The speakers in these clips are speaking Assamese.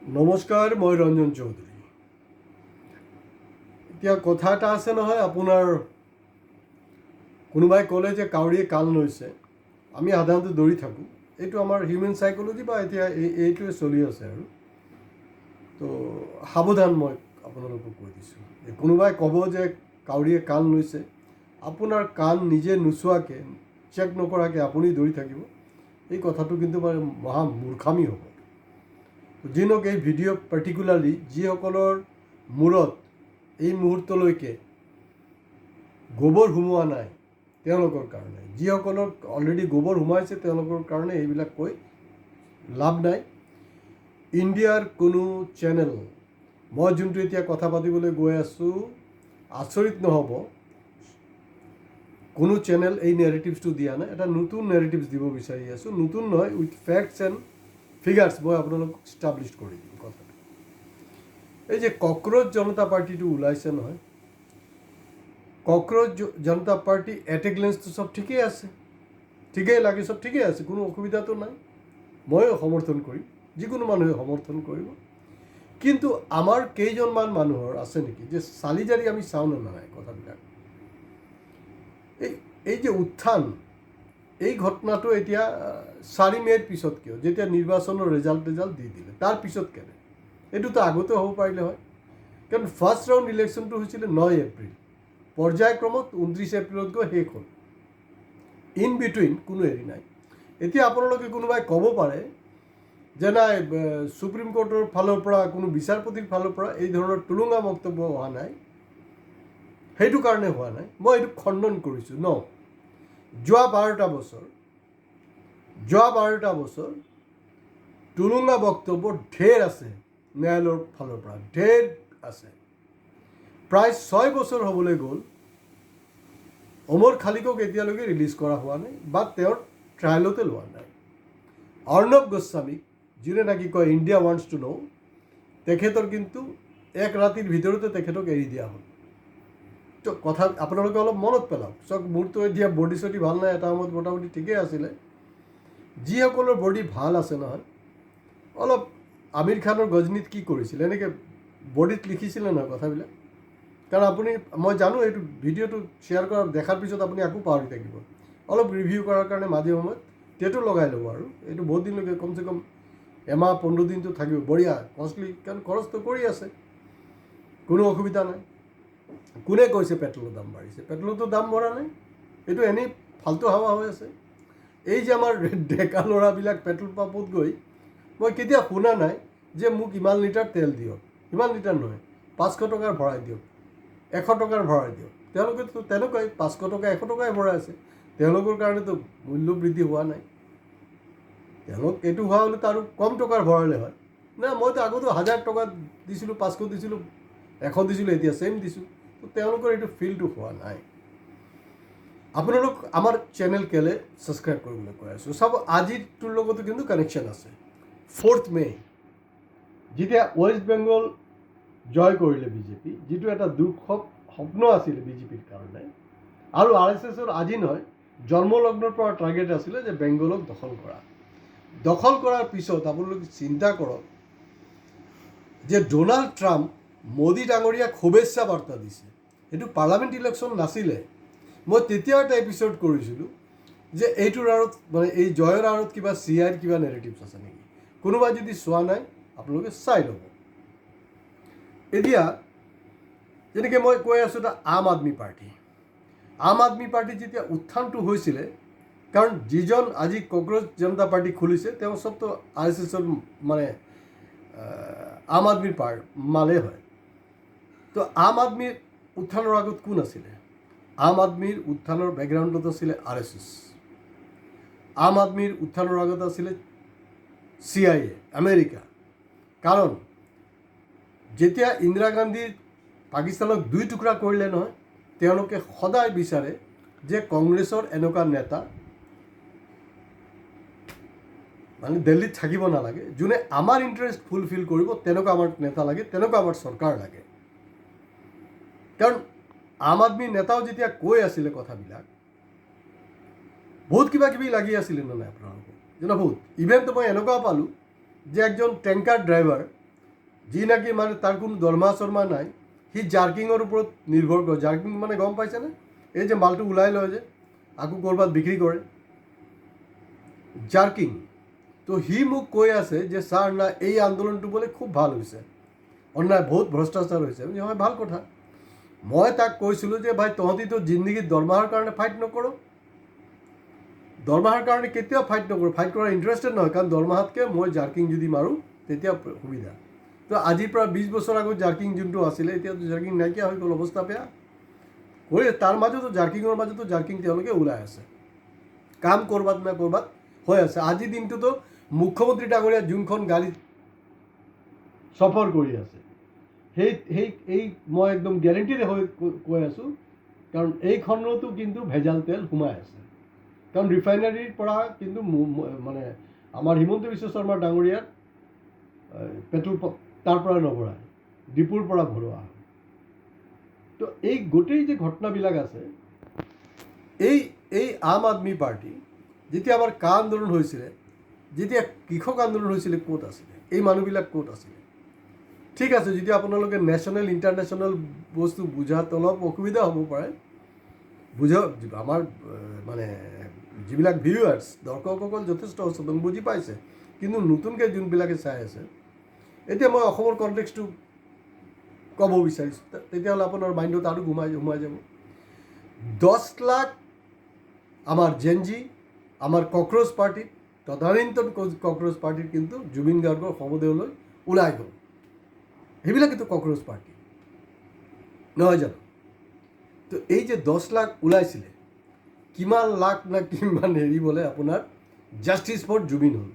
নমস্কাৰ, মই ৰঞ্জন চৌধুৰী। এতিয়া কথা এটা আছে নহয়, আপোনাৰ কোনোবাই ক'লে যে কাউৰীয়ে কাণ লৈছে। আমি সাধাৰণতে দৌৰি থাকোঁ, এইটো আমাৰ হিউমেন চাইক'লজি বা এতিয়া এইটোৱে চলি আছে আৰু। তো সাৱধান, মই আপোনালোকক কৈ দিছোঁ, কোনোবাই ক'ব যে কাউৰীয়ে কাণ লৈছে, আপোনাৰ কাণ নিজে নোচোৱাকৈ, চেক নকৰাকৈ আপুনি দৌৰি থাকিব, এই কথাটো কিন্তু মানে মহা মূৰ্খামি হ'ব। যি নহওক, এই ভিডিঅ' পাৰ্টিকুলাৰলি যিসকলৰ মূৰত এই মুহূৰ্তলৈকে গোবৰ সোমোৱা নাই তেওঁলোকৰ কাৰণে, যিসকলৰ অলৰেডি গোবৰ সোমাইছে তেওঁলোকৰ কাৰণে এইবিলাক কৈ লাভ নাই। ইণ্ডিয়াৰ কোনো চেনেল, মই যোনটো এতিয়া কথা পাতিবলৈ গৈ আছোঁ, আচৰিত নহ'ব, কোনো চেনেল এই নেৰেটিভছটো দিয়া নাই। এটা নতুন নেৰেটিভছ দিব বিচাৰি আছোঁ, নতুন নহয়, উইথ ফেক্টছ এণ্ড ফিগাৰ্ছ মই আপোনালোকক ষ্টাব্লিছ কৰি দিম কথাটো। এই যে কক্ৰ'চ জনতা পাৰ্টিটো ওলাইছে নহয়, কক্ৰ'চ জনতা পাৰ্টি এট এ গ্লেন্সটো চব ঠিকেই আছে, ঠিকেই লাগে, চব ঠিকেই আছে, কোনো অসুবিধাটো নাই। ময়ো সমৰ্থন কৰিম, যিকোনো মানুহে সমৰ্থন কৰিব। কিন্তু আমাৰ কেইজনমান মানুহৰ আছে নেকি যে চালি জাৰি আমি চাওঁ নে নাই কথাবিলাক। এই যে উত্থান, এই ঘটনাটো এতিয়া 4 মে'ৰ পিছত কিয়, যেতিয়া নিৰ্বাচনৰ ৰেজাল্ট দি দিলে তাৰ পিছত কেনে, এইটোতো আগতে হ'ব পাৰিলে হয়। কাৰণ ফাৰ্ষ্ট ৰাউণ্ড ইলেকশ্যনটো হৈছিলে 9 এপ্ৰিল, পৰ্যায়ক্ৰমত 29 এপ্ৰিলত গৈ শেষ হ'ল, ইন বিটুইন কোনো হেৰি নাই। এতিয়া আপোনালোকে কোনোবাই ক'ব পাৰে যে নাই, সুপ্ৰিম কোৰ্টৰ ফালৰ পৰা, কোনো বিচাৰপতিৰ ফালৰ পৰা এই ধৰণৰ টুলুঙা বক্তব্য হোৱা নাই, সেইটো কাৰণে হোৱা নাই। মই এইটো খণ্ডন কৰিছোঁ। যোৱা 12টা বছৰ টুলুঙা বক্তব্য ঢেৰ আছে, ন্যায়ালয়ৰ ফালৰ পৰা ঢেৰ আছে। প্ৰায় 6 বছৰ হ'বলৈ গ'ল, ওমৰ খালিকক এতিয়ালৈকে ৰিলিজ কৰা হোৱা নাই বা তেওঁৰ ট্ৰায়েলতে লোৱা নাই। অৰ্ণৱ গোস্বামীক, যোনে নাকি কয় ইণ্ডিয়া ৱান্টছ টু ন', তেখেতৰ কিন্তু এক ৰাতিৰ ভিতৰতে তেখেতক এৰি দিয়া হ'ল। তো কথা আপোনালোকে অলপ মনত পেলাওক। চাওক, মোৰতো এতিয়া বডি চডি ভাল নাই, এটা সময়ত মোটামুটি ঠিকেই আছিলে। যিসকলৰ বডি ভাল আছে নহয়, অলপ আমিৰ খানৰ গজনীত কি কৰিছিলে, এনেকৈ বডিত লিখিছিলে নহয় কথাবিলাক। কাৰণ আপুনি, মই জানো এইটো ভিডিঅ'টো শ্বেয়াৰ কৰা দেখাৰ পিছত আপুনি আকৌ পাহৰি থাকিব। অলপ ৰিভিউ কৰাৰ কাৰণে মাজে সময়ত টেটু লগাই ল'ব, আৰু এইটো বহুত দিনলৈকে, কমচে কম এমাহ 15 দিনটো থাকিব, বঢ়িয়া কষ্টলি, কাৰণ খৰচটো কৰি আছে, কোনো অসুবিধা নাই। কোনে কৈছে পেট্ৰলৰ দাম বাঢ়িছে? পেট্ৰলতো দাম বঢ়া নাই, এইটো এনেই ফাল্টু হাৱা হৈ আছে। এই যে আমাৰ ডেকা ল'ৰাবিলাক পেট্ৰল পাম্পত গৈ, মই কেতিয়া শুনা নাই যে মোক ইমান লিটাৰ তেল দিয়ক, ইমান লিটাৰ নহয়, 500 টকাৰ ভৰাই দিয়ক, 100 টকাৰ ভৰাই দিয়ক। তেওঁলোকেতো তেনেকুৱাই 500 টকা 100 টকাই ভৰাই আছে, তেওঁলোকৰ কাৰণেতো মূল্য বৃদ্ধি হোৱা নাই। তেওঁলোক এইটো হোৱা হ'লেতো আৰু কম টকাৰ ভৰালে হয় না। মইতো আগতে 1000 টকা দিছিলোঁ, 500 দিছিলোঁ, 100 দিছিলোঁ, এতিয়া ছেইম দিছোঁ। তো তেওঁলোকৰ এইটো ফিলটো হোৱা নাই। আপোনালোক আমাৰ চেনেল কেলে ছাবস্ক্ৰাইব কৰিবলৈ কৈ আছোঁ। চাব, আজিৰটোৰ লগতো কিন্তু কানেকশ্যন আছে। 4 মে' যেতিয়া ৱেষ্ট বেংগল জয় কৰিলে বিজেপি, যিটো এটা দুঃখক স্বপ্ন আছিলে বিজেপিৰ কাৰণে, আৰু RSSৰ আজি নহয়, জন্মলগ্নৰ পৰা টাৰ্গেট আছিলে যে বেংগলক দখল কৰা। দখল কৰাৰ পিছত আপোনালোকে চিন্তা কৰক যে ডোনাল্ড ট্ৰাম্প মোদী ডাঙৰীয়াক শুভেচ্ছা বাৰ্তা দিছে। এইটো পাৰ্লামেণ্ট ইলেকশ্যন নাছিলে। মই তেতিয়াও এটা এপিছ'ড কৰিছিলোঁ যে এইটোৰ আঁৰত, মানে এই জয়ৰ আঁৰত কিবা CIAৰ কিবা নেৰেটিভছ আছে নেকি। কোনোবাই যদি চোৱা নাই, আপোনালোকে চাই ল'ব। এতিয়া যেনেকৈ মই কৈ আছোঁ, এটা আম আদমি পাৰ্টি যেতিয়া উত্থানটো হৈছিলে, কাৰণ যিজন আজি কক্ৰ'চ জনতা পাৰ্টি খুলিছে তেওঁ চবতো RSSৰ মানে আম আদমিৰ মালে হয়। তো আম আদমিৰ উত্থানৰ আগত কোন আছিলে? আম আদমিৰ উত্থানৰ বেকগ্ৰাউণ্ডত আছিলে RSS। আম আদমিৰ উত্থানৰ আগত আছিলে CIA, আমেৰিকা। কাৰণ যেতিয়া ইন্দিৰা গান্ধীৰ পাকিস্তানক 2 টুকুৰা কৰিলে নহয়, তেওঁলোকে সদায় বিচাৰে যে কংগ্ৰেছৰ এনেকুৱা নেতা মানে দিল্লীত থাকিব নালাগে, যোনে আমাৰ ইণ্টাৰেষ্ট ফুলফিল কৰিব, তেনেকুৱা আমাৰ নেতা লাগে, তেনেকুৱা আমাৰ চৰকাৰ লাগে। কাৰণ আম আদমিৰ নেতাও যেতিয়া কৈ আছিলে কথাবিলাক, বহুত কিবা কিবি লাগি আছিলে নে নাই আপোনালোকৰ? বহুত ইভেণ্টটো মই এনেকুৱা পালোঁ যে একজন টেংকাৰ ড্ৰাইভাৰ যি নাকি মানে তাৰ কোনো দৰমহা চৰমা নাই, সি জাৰ্কিঙৰ ওপৰত নিৰ্ভৰ কৰে। জাৰ্কিং মানে গম পাইছেনে? এই যে মালটো ওলাই লয় যে আকৌ ক'ৰবাত বিক্ৰী কৰে, জাৰ্কিং। তো সি মোক কৈ আছে যে ছাৰ না এই আন্দোলনটো বোলে খুব ভাল হৈছে, অন্যায় বহুত ভ্ৰষ্টাচাৰ হৈছে। হয়, ভাল কথা। মই তাক কৈছিলোঁ যে ভাই তহঁতিতো জিন্দগীত দৰমহাৰ কাৰণে ফাইট নকৰ, দৰমহাৰ কাৰণে কেতিয়াও ফাইট নকৰোঁ, ফাইট কৰাৰ ইণ্টাৰেষ্টেড নহয়, কাৰণ দৰমহাতকৈ মই জাৰ্কিং যদি মাৰোঁ তেতিয়া সুবিধা। তো আজিৰ পৰা 20 বছৰ আগত জাৰ্কিং যোনটো আছিলে, এতিয়াতো জাৰ্কিং নাইকিয়া হৈ গ'ল, অৱস্থা বেয়া কৰি। তাৰ মাজতো জাৰ্কিঙৰ মাজতো জাৰ্কিং তেওঁলোকে ওলাই আছে, কাম ক'ৰবাত না ক'ৰবাত হৈ আছে। আজিৰ দিনটোতো মুখ্যমন্ত্ৰী ডাঙৰীয়া যোনখন গাড়ীত সফৰ কৰি আছে, সেই মই একদম গেৰেণ্টিৰে হৈ কৈ আছোঁ, কাৰণ এইখনতো কিন্তু ভেজাল তেল সোমাই আছে। কাৰণ ৰিফাইনাৰীৰ পৰা কিন্তু মানে আমাৰ হিমন্ত বিশ্ব শৰ্মা ডাঙৰীয়াৰ পেট্ৰল তাৰ পৰা নভৰায়, ডিপুৰ পৰা ভৰোৱা হয়। তো এই গোটেই যে ঘটনাবিলাক আছে, এই আম আদমি পাৰ্টি যেতিয়া আমাৰ কা আন্দোলন হৈছিলে, যেতিয়া কৃষক আন্দোলন হৈছিলে, ক'ত আছিলে এই মানুহবিলাক, ক'ত আছিলে? ঠিক আছে, যদি আপোনালোকে নেশ্যনেল ইণ্টাৰনেশ্যনেল বস্তু বুজাত অলপ অসুবিধা হ'ব পাৰে, আমাৰ মানে যিবিলাক ভিউৱাৰ্ছ দৰ্শকসকল যথেষ্ট সচেতন, বুজি পাইছে। কিন্তু নতুনকৈ যোনবিলাকে চাই আছে, এতিয়া মই অসমৰ কনটেক্সটো ক'ব বিচাৰিছোঁ, তেতিয়াহ'লে আপোনাৰ মাইণ্ডত আৰু সোমাই যাব। 10 লাখ আমাৰ জেনজি, আমাৰ কক্ৰ'চ পাৰ্টিত, তদানীন্তন কক্ৰ'চ পাৰ্টিত কিন্তু জুবিন গাৰ্গৰ শৱদেহলৈ ওলাই গ'ল। সেইবিলাকেতো কক্ৰ'চ পাৰ্টি নহয় জানো? তো এই যে 10 লাখ ওলাইছিলে, কিমান লাখ না কিমান হেৰিবলৈ আপোনাৰ জাষ্টিছ ফৰ জুবিন হ'ল।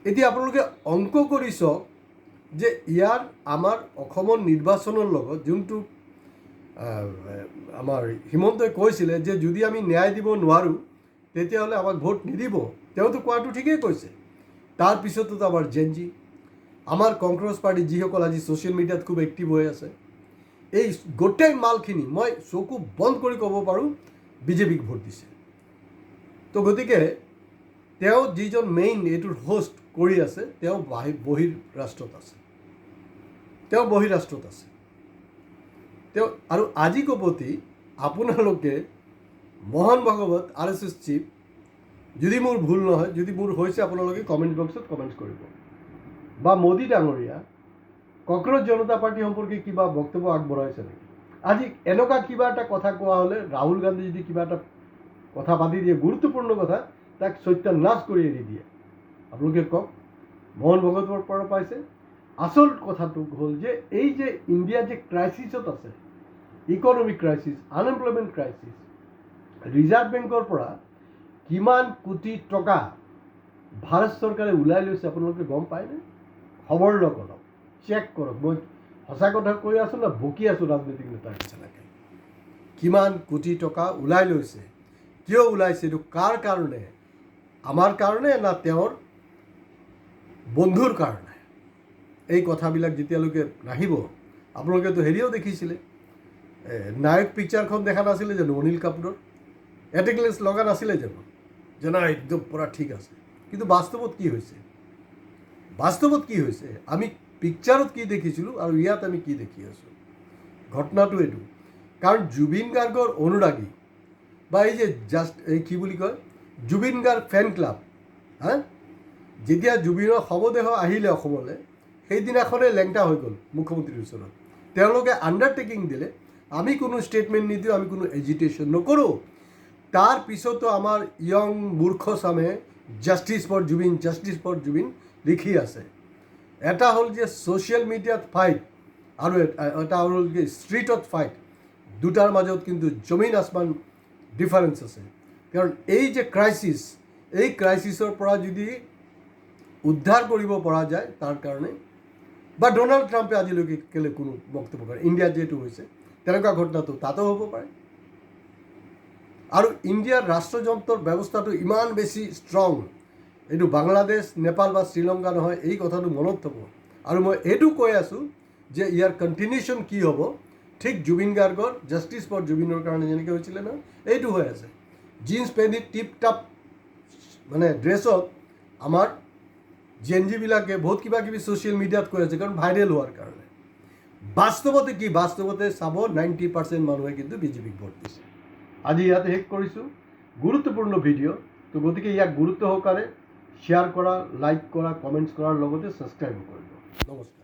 এতিয়া আপোনালোকে অংক কৰি চাওক যে ইয়াৰ আমাৰ অসমৰ নিৰ্বাচনৰ লগত যোনটো আমাৰ হিমন্তই কৈছিলে যে যদি আমি ন্যায় দিব নোৱাৰোঁ তেতিয়াহ'লে আমাক ভোট নিদিব, তেওঁতো কোৱাটো ঠিকেই কৈছে। তাৰপিছতো আমাৰ জেনজি, আমাৰ কংগ্ৰেছ পাৰ্টি যিসকল আজি ছ'চিয়েল মিডিয়াত খুব এক্টিভ হৈ আছে, এই গোটেই মালখিনি মই চকু বন্ধ কৰি ক'ব পাৰোঁ বিজেপিক ভোট দিছে। তো গতিকে তেওঁ যিজন মেইন এইটোৰ হোষ্ট কৰি আছে, তেওঁ বহিৰাষ্ট্ৰত আছে, তেওঁ আৰু আজি কপতি আপোনালোকে মোহন ভাগৱত RSS চিফ, যদি মোৰ ভুল নহয়, যদি মোৰ হৈছে আপোনালোকে কমেণ্ট বক্সত কমেণ্ট কৰিব, বা মোদী ডাঙৰীয়া কক্ৰ'চ জনতা পাৰ্টি সম্পৰ্কে কিবা বক্তব্য আগবঢ়াইছে নেকি? আজি এনেকুৱা কিবা এটা কথা কোৱা হ'লে, ৰাহুল গান্ধী যদি কিবা এটা কথা পাতি দিয়ে গুৰুত্বপূৰ্ণ কথা, তাক সত্যানাশ কৰি এৰি দিয়ে। আপোনালোকে কওক, মোহন ভাগৱতৰ পৰা পাইছে? আচল কথাটো হ'ল যে এই যে ইণ্ডিয়া যে ক্ৰাইচিছত আছে, economic crisis, unemployment crisis, reserve বেংকৰ পৰা কিমান কোটি টকা ভাৰত চৰকাৰে ওলাই লৈছে আপোনালোকে গম পায়নে? খবৰ লওক, অলপ চেক কৰক। মই সঁচা কথা কৈ আছোঁ না বকি আছোঁ ৰাজনৈতিক নেতাৰ নিচিনাকৈ? কিমান কোটি টকা ওলাই লৈছে, কিয় ওলাইছে, এইটো কাৰ কাৰণে? আমাৰ কাৰণে না তেওঁৰ বন্ধুৰ কাৰণে? এই কথাবিলাক যেতিয়ালৈকে নাহিব, আপোনালোকেতো হেৰিও দেখিছিলে, নায়ক পিকচাৰখন দেখা নাছিলে জানো অনিল কাপুৰৰ? এটেকলেছ লগা নাছিলে জানো যে না একদম পূৰা ঠিক আছে? কিন্তু বাস্তৱত কি হৈছে? আমি পিকচাৰত কি দেখিছিলোঁ আৰু ইয়াত আমি কি দেখি আছোঁ? ঘটনাটো এইটো। কাৰণ জুবিন গাৰ্গৰ অনুৰাগী বা এই যে এই কি বুলি কয়, জুবিন গাৰ্গ ফেন ক্লাব, যেতিয়া জুবিনৰ শৱদেহ আহিলে অসমলৈ, সেইদিনাখনেই লেংটা হৈ গ'ল মুখ্যমন্ত্ৰীৰ ওচৰত। তেওঁলোকে আণ্ডাৰটেকিং দিলে, আমি কোনো ষ্টেটমেণ্ট নিদিওঁ, আমি কোনো এজিটেশ্যন নকৰোঁ। তাৰপিছতো আমাৰ য়ং মূৰ্খচামে জাষ্টিছ ফৰ জুবিন লিখি আছে। এটা হ'ল যে ছ'চিয়েল মিডিয়াত ফাইট আৰু এটা হ'ল যে ষ্ট্ৰীটত ফাইট, দুটাৰ মাজত কিন্তু জমিন আসমান ডিফাৰেঞ্চ আছে। কাৰণ এই যে ক্ৰাইচিছ, এই ক্ৰাইচিছৰ পৰা যদি উদ্ধাৰ কৰিব পৰা যায়, তাৰ কাৰণে বা ডোনাল্ড ট্ৰাম্পে আজিলৈকে কেলৈ কোনো বক্তব্য কৰে, ইণ্ডিয়াত যিহেতু হৈছে তেনেকুৱা ঘটনাটো তাতো হ'ব পাৰে। আৰু ইণ্ডিয়াৰ ৰাষ্ট্ৰযন্ত্ৰৰ ব্যৱস্থাটো ইমান বেছি ষ্ট্ৰং, এইটো বাংলাদেশ, নেপাল বা শ্ৰীলংকা নহয়, এই কথাটো মনত থ'ব। আৰু মই এইটো কৈ আছোঁ যে ইয়াৰ কণ্টিনিউশ্যন কি হ'ব, ঠিক জুবিন গাৰ্গৰ জাষ্টিছ ফৰ জুবিনৰ কাৰণে যেনেকৈ হৈছিলে ন, এইটো হৈ আছে। জিন্স পেণ্টি টিপ টাপ মানে ড্ৰেছত আমাৰ জেনজিবিলাকে বহুত কিবা কিবি ছ'চিয়েল মিডিয়াত কৈ আছে, কাৰণ ভাইৰেল হোৱাৰ কাৰণে। বাস্তৱতে কি? বাস্তৱতে চাব 90% মানুহে কিন্তু বিজেপিক ভোট দিছে। আজি ইয়াতে শেষ কৰিছোঁ। গুৰুত্বপূৰ্ণ ভিডিঅ', তো গতিকে ইয়াক গুৰুত্ব সহকাৰে শ্বেয়াৰ কৰা, লাইক কৰা, কমেণ্টছ কৰাৰ লগতে ছাবস্ক্ৰাইব কৰিব। নমস্কাৰ।